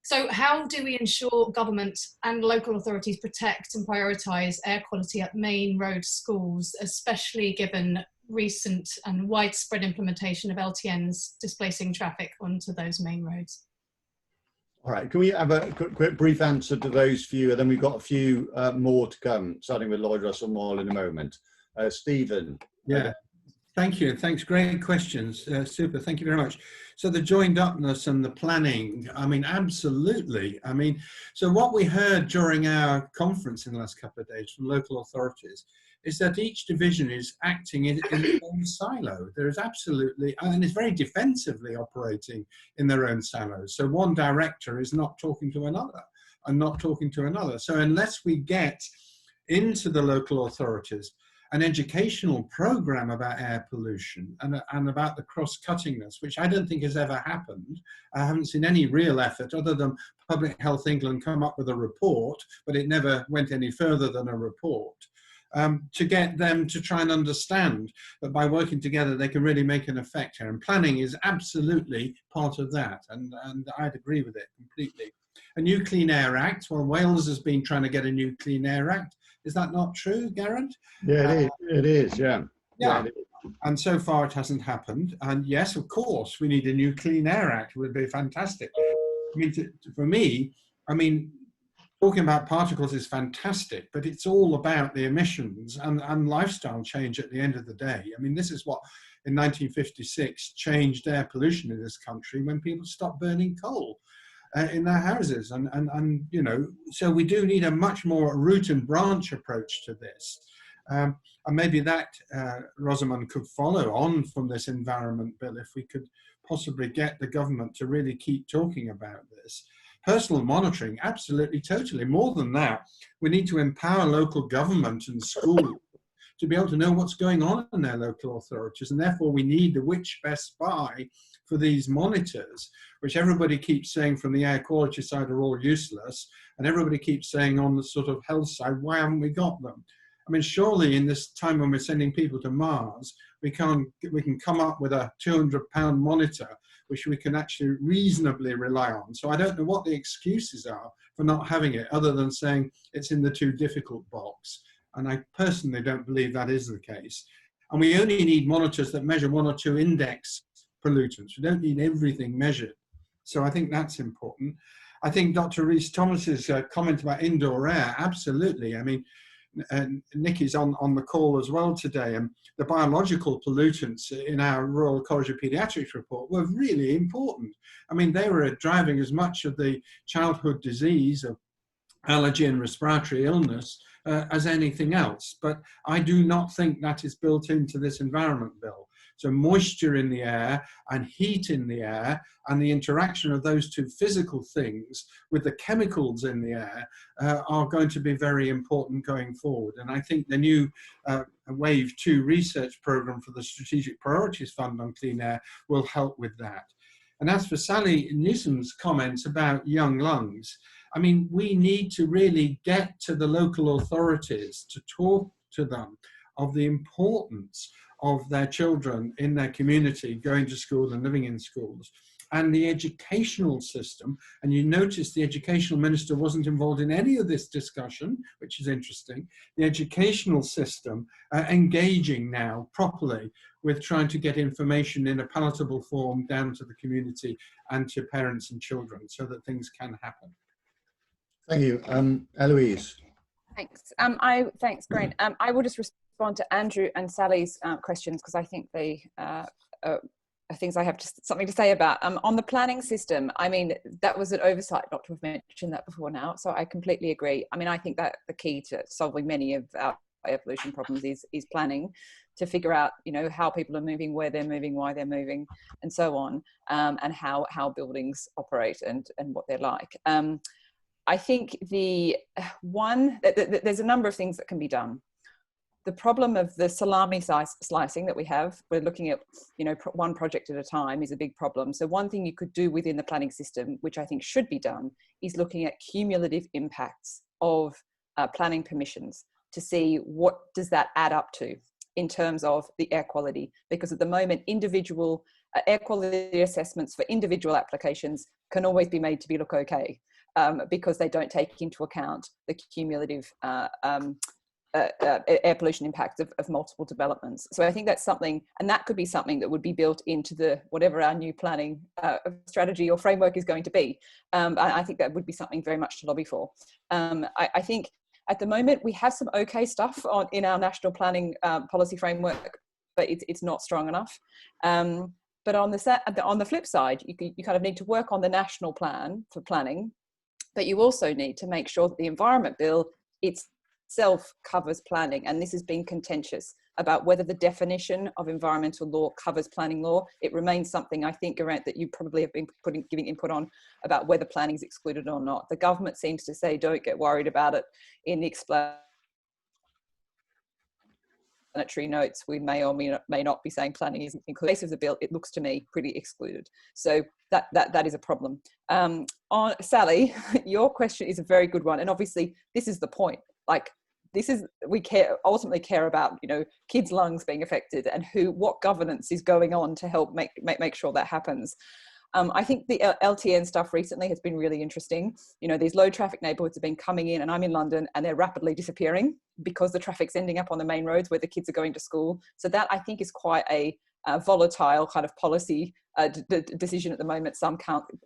So how do we ensure government and local authorities protect and prioritise air quality at main road schools, especially given recent and widespread implementation of LTNs displacing traffic onto those main roads? All right, can we have a quick brief answer to those few, and then we've got a few more to come, starting with Lloyd Russell Moyle in a moment. Stephen. Yeah. Thank you. Thanks. Great questions. Super. Thank you very much. So the joined upness and the planning, I mean, absolutely. I mean, so what we heard during our conference in the last couple of days from local authorities is that each division is acting in its own silo. There is absolutely, and it's very defensively operating in their own silos. So one director is not talking to another and not talking to another. So unless we get into the local authorities an educational program about air pollution and about the cross-cuttingness, which I don't think has ever happened. I haven't seen any real effort other than Public Health England come up with a report, but it never went any further than a report, to get them to try and understand that by working together they can really make an effect here. And planning is absolutely part of that, and I'd agree with it completely. A new Clean Air Act, well, Wales has been trying to get a new Clean Air Act. Is that not true, Garrett? Yeah, it is, yeah. Yeah, and so far it hasn't happened. And yes, of course, we need a new Clean Air Act. It would be fantastic. I mean, for me, I mean, talking about particles is fantastic, but it's all about the emissions and lifestyle change at the end of the day. I mean, this is what in 1956 changed air pollution in this country, when people stopped burning coal in their houses. And you know, so we do need a much more root and branch approach to this. And maybe that, Rosamund, could follow on from this environment bill if we could possibly get the government to really keep talking about this. Personal monitoring, absolutely, totally. More than that, we need to empower local government and schools to be able to know what's going on in their local authorities, and therefore we need the which best buy for these monitors, which everybody keeps saying from the air quality side are all useless, and everybody keeps saying on the sort of health side, why haven't we got them? I mean, surely in this time when we're sending people to Mars, we can come up with a £200 monitor, which we can actually reasonably rely on. So I don't know what the excuses are for not having it, other than saying it's in the too difficult box. And I personally don't believe that is the case. And we only need monitors that measure 1 or 2 index pollutants. We don't need everything measured. So I think that's important. I think Dr. Rhys-Thomas's comment about indoor air, absolutely. I mean, and Nikki's on the call as well today, and the biological pollutants in our Royal College of Paediatrics report were really important. I mean, they were driving as much of the childhood disease of allergy and respiratory illness as anything else, but I do not think that is built into this environment bill. So moisture in the air and heat in the air and the interaction of those two physical things with the chemicals in the air are going to be very important going forward. And I think the new Wave 2 research program for the Strategic Priorities Fund on Clean Air will help with that. And as for Sally Newsom's comments about young lungs, I mean, we need to really get to the local authorities to talk to them of the importance of their children in their community going to school and living in schools, and the educational system. And you notice the educational minister wasn't involved in any of this discussion, which is interesting. The educational system engaging now properly with trying to get information in a palatable form down to the community and to parents and children so that things can happen. Thank you. Elouise. Thanks. Thanks, Grant. I will just respond to Andrew and Sally's questions, because I think they are things I have something to say about. On the planning system, I mean, that was an oversight not to have mentioned that before now, so I completely agree. I mean, I think that the key to solving many of our air pollution problems is planning, to figure out, you know, how people are moving, where they're moving, why they're moving, and so on, and how buildings operate and what they're like. I think there's a number of things that can be done. The problem of the salami slicing that we're looking at, you know, one project at a time, is a big problem. So one thing you could do within the planning system, which I think should be done, is looking at cumulative impacts of planning permissions to see what does that add up to in terms of the air quality. Because at the moment, individual air quality assessments for individual applications can always be made to be look okay. Because they don't take into account the cumulative air pollution impacts of multiple developments. So I think that's something, and that could be something that would be built into whatever our new planning strategy or framework is going to be. I think that would be something very much to lobby for. I think at the moment we have some okay stuff in our national planning policy framework, but it's not strong enough. But on the flip side, you kind of need to work on the national plan for planning, but you also need to make sure that the Environment Bill itself covers planning. And this has been contentious about whether the definition of environmental law covers planning law. It remains something, I think, Geraint, that you probably have been giving input on about whether planning is excluded or not. The government seems to say, don't get worried about it in the explanatory notes, we may or may not be saying planning isn't included. In the case of the bill, it looks to me pretty excluded. So that is a problem. On Sally, your question is a very good one, and obviously this is the point. Like, we ultimately care about, you know, kids' lungs being affected and what governance is going on to help make sure that happens. I think the LTN stuff recently has been really interesting. You know, these low traffic neighbourhoods have been coming in, and I'm in London, and they're rapidly disappearing because the traffic's ending up on the main roads where the kids are going to school. So that, I think, is quite a volatile kind of policy decision at the moment. Some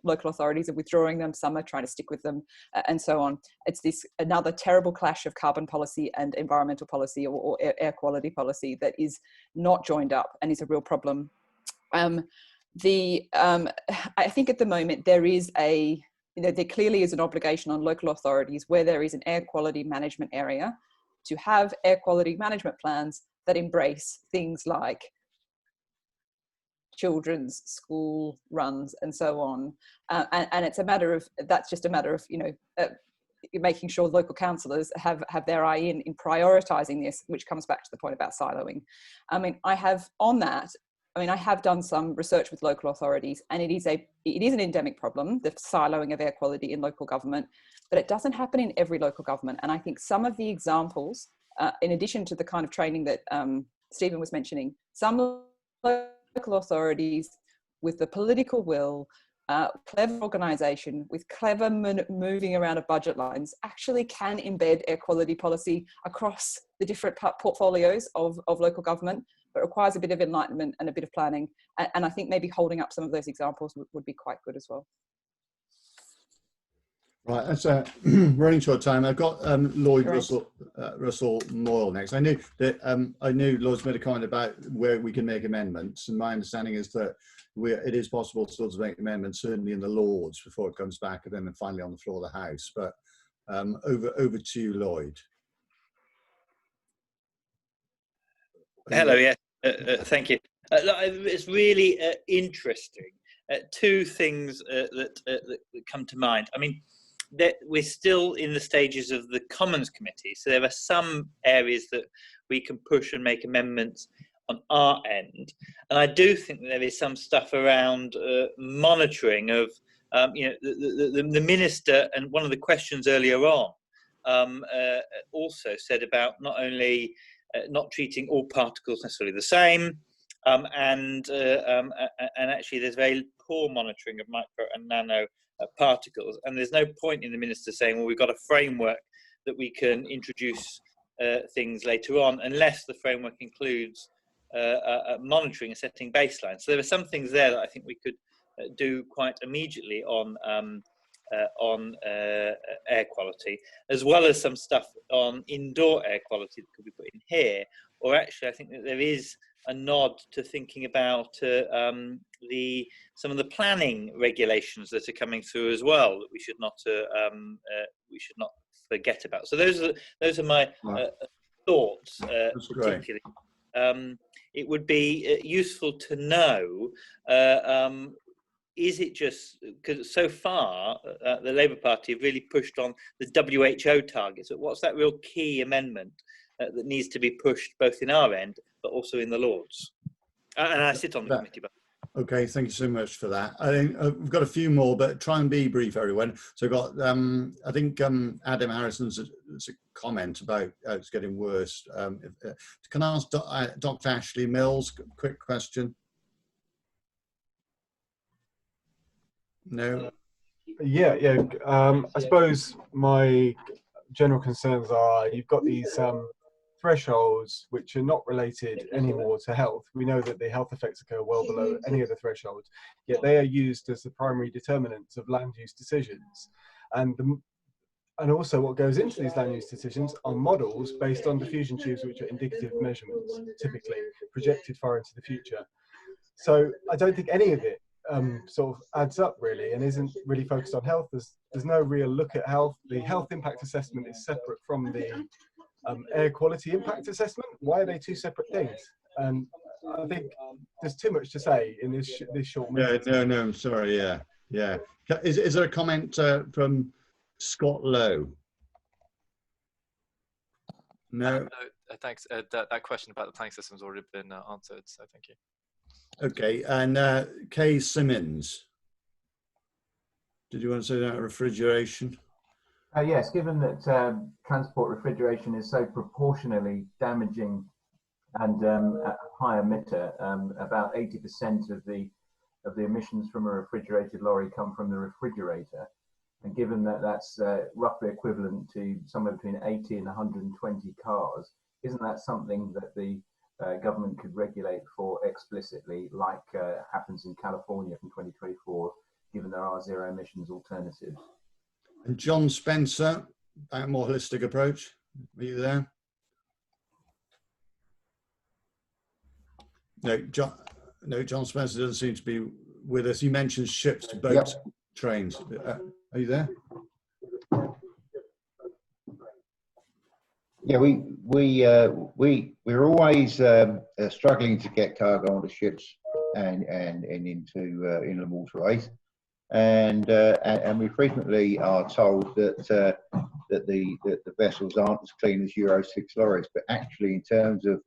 local authorities are withdrawing them, some are trying to stick with them, and so on. It's another terrible clash of carbon policy and environmental policy, or air quality policy, that is not joined up and is a real problem. I think at the moment there clearly is an obligation on local authorities where there is an air quality management area to have air quality management plans that embrace things like children's school runs and so on. And it's that's just a matter of, you know, making sure local councillors have their eye in prioritising this, which comes back to the point about siloing. I mean, I have done some research with local authorities, and it is an endemic problem, the siloing of air quality in local government, but it doesn't happen in every local government. And I think some of the examples, in addition to the kind of training that Stephen was mentioning, some local authorities with the political will, clever organisation, with clever moving around of budget lines, actually can embed air quality policy across the different portfolios of local government. But it requires a bit of enlightenment and a bit of planning. And I think maybe holding up some of those examples would be quite good as well. Right, that's running short time. I've got Lloyd Russell Moyle next. I knew Lloyd's made a comment about where we can make amendments, and my understanding is that it is possible still to make amendments, certainly in the Lords, before it comes back, and then finally on the floor of the House. But over to you, Lloyd. Hello, yes, thank you. It's really interesting. Two things that come to mind. I mean, we're still in the stages of the Commons Committee, so there are some areas that we can push and make amendments on our end. And I do think that there is some stuff around monitoring of, you know, the Minister, and one of the questions earlier on also said about not only not treating all particles necessarily the same, and actually there's very poor monitoring of micro and nano particles, and there's no point in the Minister saying, well, we've got a framework that we can introduce things later on, unless the framework includes monitoring and setting baselines. So there are some things there that I think we could do quite immediately on air quality, as well as some stuff on indoor air quality that could be put in here. Or actually, I think that there is a nod to thinking about some of the planning regulations that are coming through as well, that we should not forget about. So those are my thoughts. Particularly, it would be useful to know. Is it just because so far the Labour Party have really pushed on the WHO targets? But what's that real key amendment that needs to be pushed both in our end but also in the Lords? And I sit on the committee. Okay, thank you so much for that. I think we've got a few more, but try and be brief, everyone. So I've got, I think Adam Harrison's a comment about it's getting worse. Can I ask Dr. Ashley Mills a quick question? No. Yeah. I suppose my general concerns are you've got these thresholds which are not related anymore to health. We know that the health effects occur well below any of the thresholds, yet they are used as the primary determinants of land use decisions. And also what goes into these land use decisions are models based on diffusion tubes, which are indicative measurements, typically projected far into the future. So I don't think any of it sort of adds up really, and isn't really focused on health. There's no real look at health. The health impact assessment is separate from the air quality impact assessment. Why are they two separate things? And I think there's too much to say in this short minute. No, I'm sorry. Yeah. Is there a comment from Scott Lowe? No. No, thanks. That question about the planning system has already been answered, so thank you. Okay, and Kay Simmons. Did you want to say that refrigeration? Yes, given that transport refrigeration is so proportionally damaging and a high emitter, about 80% of the emissions from a refrigerated lorry come from the refrigerator. And given that that's roughly equivalent to somewhere between 80 and 120 cars, isn't that something that the government could regulate for explicitly, like happens in California from 2024, given there are zero emissions alternatives? And John Spencer, a more holistic approach. Are you there? No, John Spencer doesn't seem to be with us. He mentions ships, boats, trains. Are you there? Yeah, we're always struggling to get cargo onto ships and into inland waterways, and we frequently are told that the vessels aren't as clean as Euro 6 lorries, but actually in terms of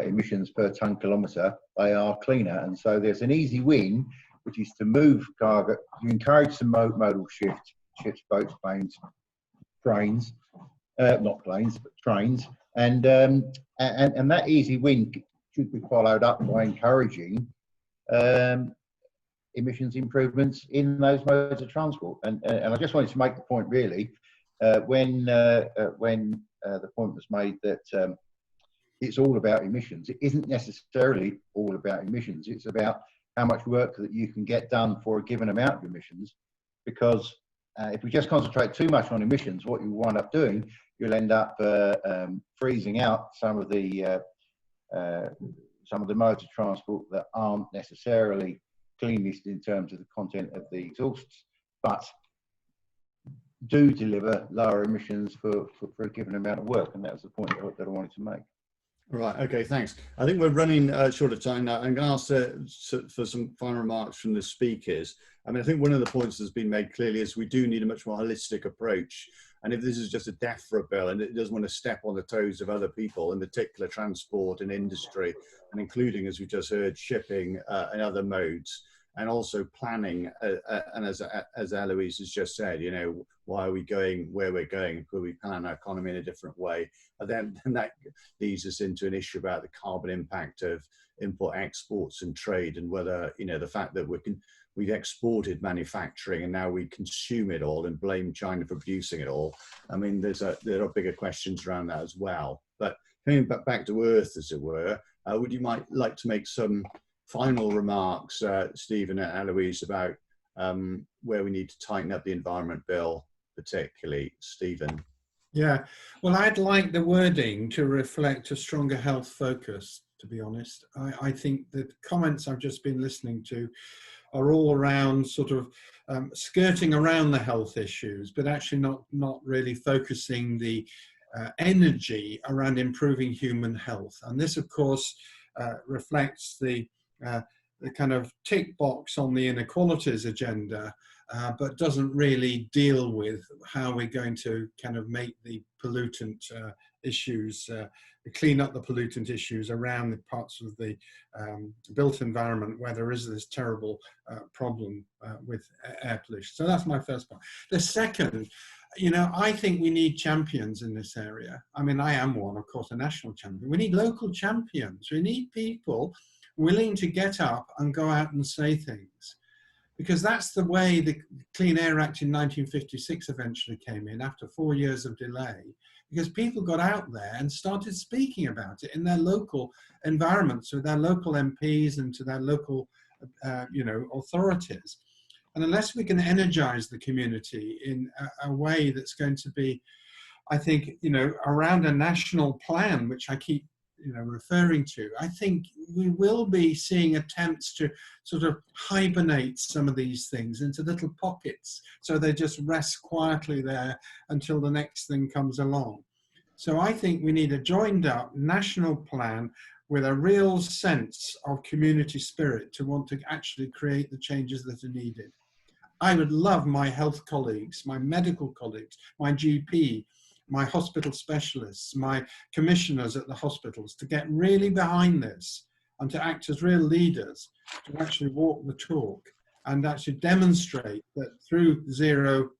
emissions per ton kilometre, they are cleaner. And so there's an easy win, which is to move cargo, to encourage some modal shift, ships, boats, planes, trains. Not planes, but trains, and that easy win should be followed up by encouraging emissions improvements in those modes of transport. And I just wanted to make the point really, when the point was made that it's all about emissions. It isn't necessarily all about emissions. It's about how much work that you can get done for a given amount of emissions, because if we just concentrate too much on emissions, what you wind up doing, you'll end up freezing out some of the modes of transport that aren't necessarily cleanest in terms of the content of the exhausts, but do deliver lower emissions for a given amount of work. And that was the point that I wanted to make. Right, okay, thanks. I think we're running short of time now. I'm going to ask for some final remarks from the speakers. I mean, I think one of the points that's been made clearly is we do need a much more holistic approach. And if this is just a death for a bill and it doesn't want to step on the toes of other people, in particular transport and industry, and including, as we just heard, shipping and other modes, and also planning, and as Elouise has just said, you know, why are we going where we're going? Could we plan our economy in a different way? And then that leads us into an issue about the carbon impact of import, exports and trade, and whether, you know, the fact that we've exported manufacturing and now we consume it all and blame China for producing it all. I mean, there are bigger questions around that as well. But coming back to earth, as it were, would you like to make some final remarks, Stephen and Elouise, about where we need to tighten up the Environment Bill, particularly? Stephen. Yeah, well, I'd like the wording to reflect a stronger health focus, to be honest. I think the comments I've just been listening to are all around sort of skirting around the health issues, but actually not really focusing the energy around improving human health. And this, of course, reflects the kind of tick box on the inequalities agenda, but doesn't really deal with how we're going to kind of make the pollutant issues, clean up the pollutant issues around the parts of the built environment where there is this terrible problem with air pollution. So that's my first point. The second, you know, I think we need champions in this area. I mean, I am one, of course, a national champion. We need local champions. We need people willing to get up and go out and say things, because that's the way the Clean Air Act in 1956 eventually came in, after 4 years of delay, because people got out there and started speaking about it in their local environments with their local MPs and to their local you know, authorities. And unless we can energize the community in a way that's going to be, I think, you know, around a national plan, which I keep, you know, referring to, I think we will be seeing attempts to sort of hibernate some of these things into little pockets, so they just rest quietly there until the next thing comes along. So I think we need a joined up national plan with a real sense of community spirit to want to actually create the changes that are needed. I would love my health colleagues, my medical colleagues, my GP, my hospital specialists, my commissioners at the hospitals to get really behind this and to act as real leaders, to actually walk the talk and actually demonstrate that through zero,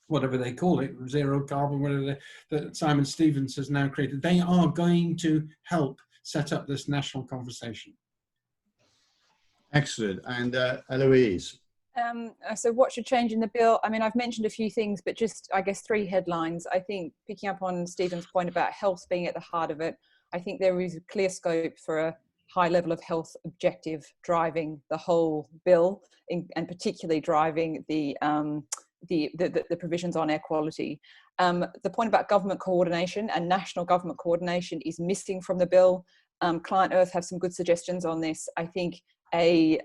whatever they call it, zero carbon, whatever that Simon Stevens has now created, they are going to help set up this national conversation. Excellent. And Elouise? So what should change in the bill? I mean, I've mentioned a few things, but just, I guess, 3 headlines. I think picking up on Stephen's point about health being at the heart of it, I think there is a clear scope for a high level of health objective driving the whole bill, and particularly driving the provisions on air quality. The point about government coordination and national government coordination is missing from the bill. Client Earth have some good suggestions on this. I think a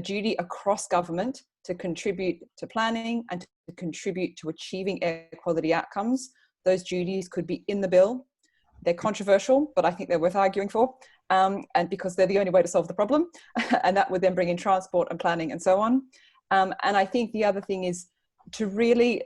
duty across government to contribute to planning and to contribute to achieving air quality outcomes. Those duties could be in the bill. They're controversial, but I think they're worth arguing for, and because they're the only way to solve the problem, and that would then bring in transport and planning and so on. And I think the other thing is to really,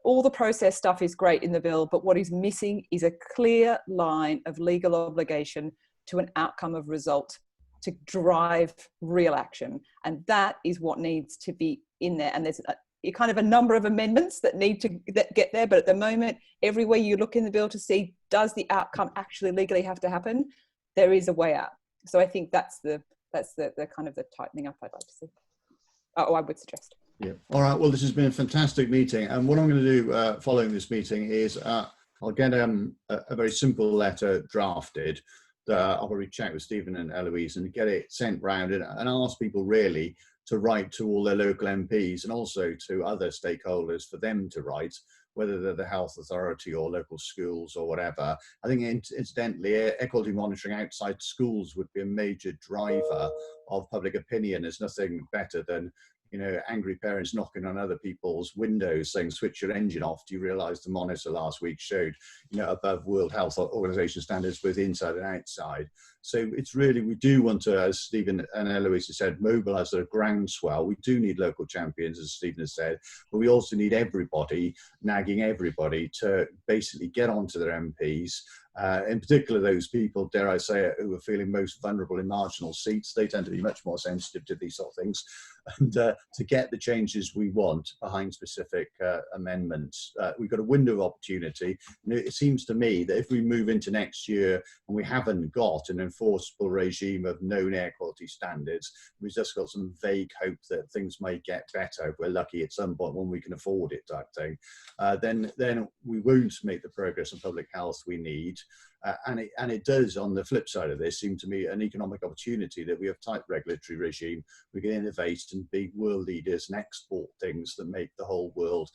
all the process stuff is great in the bill, but what is missing is a clear line of legal obligation to an outcome of result to drive real action. And that is what needs to be in there. And there's kind of a number of amendments that need to get there, but at the moment, everywhere you look in the bill to see, does the outcome actually legally have to happen? There is a way out. So I think that's the kind of the tightening up I'd like to see. Oh, I would suggest. Yeah. All right. Well, this has been a fantastic meeting. And what I'm going to do following this meeting is I'll get a very simple letter drafted. I'll probably check with Stephen and Elouise and get it sent round and ask people really to write to all their local MPs and also to other stakeholders for them to write, whether they're the health authority or local schools or whatever. I think incidentally, air quality monitoring outside schools would be a major driver of public opinion. There's nothing better than, you know, angry parents knocking on other people's windows saying, switch your engine off. Do you realise the monitor last week showed, you know, above World Health Organization standards both inside and outside? So it's really, we do want to, as Stephen and Elouise have said, mobilise a groundswell. We do need local champions, as Stephen has said, but we also need everybody, nagging everybody to basically get onto their MPs. In particular, those people, dare I say it, who are feeling most vulnerable in marginal seats. They tend to be much more sensitive to these sort of things. And to get the changes we want behind specific amendments, we've got a window of opportunity. And it seems to me that if we move into next year and we haven't got an enforceable regime of known air quality standards, we've just got some vague hope that things may get better if we're lucky at some point when we can afford it type thing, then we won't make the progress on public health we need. And it does, on the flip side of this, seem to me an economic opportunity that we have tight regulatory regime. We can innovate and be world leaders and export things that make the whole world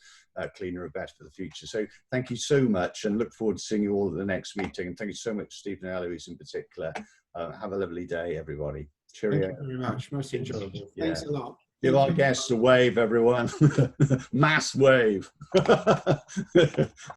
cleaner and better for the future. So thank you so much, and look forward to seeing you all at the next meeting. And thank you so much, Stephen and Elouise in particular. Have a lovely day, everybody. Cheerio. Thank you very much. Most enjoyable. Yeah. Thanks a lot. Give our guests a wave, everyone. Mass wave.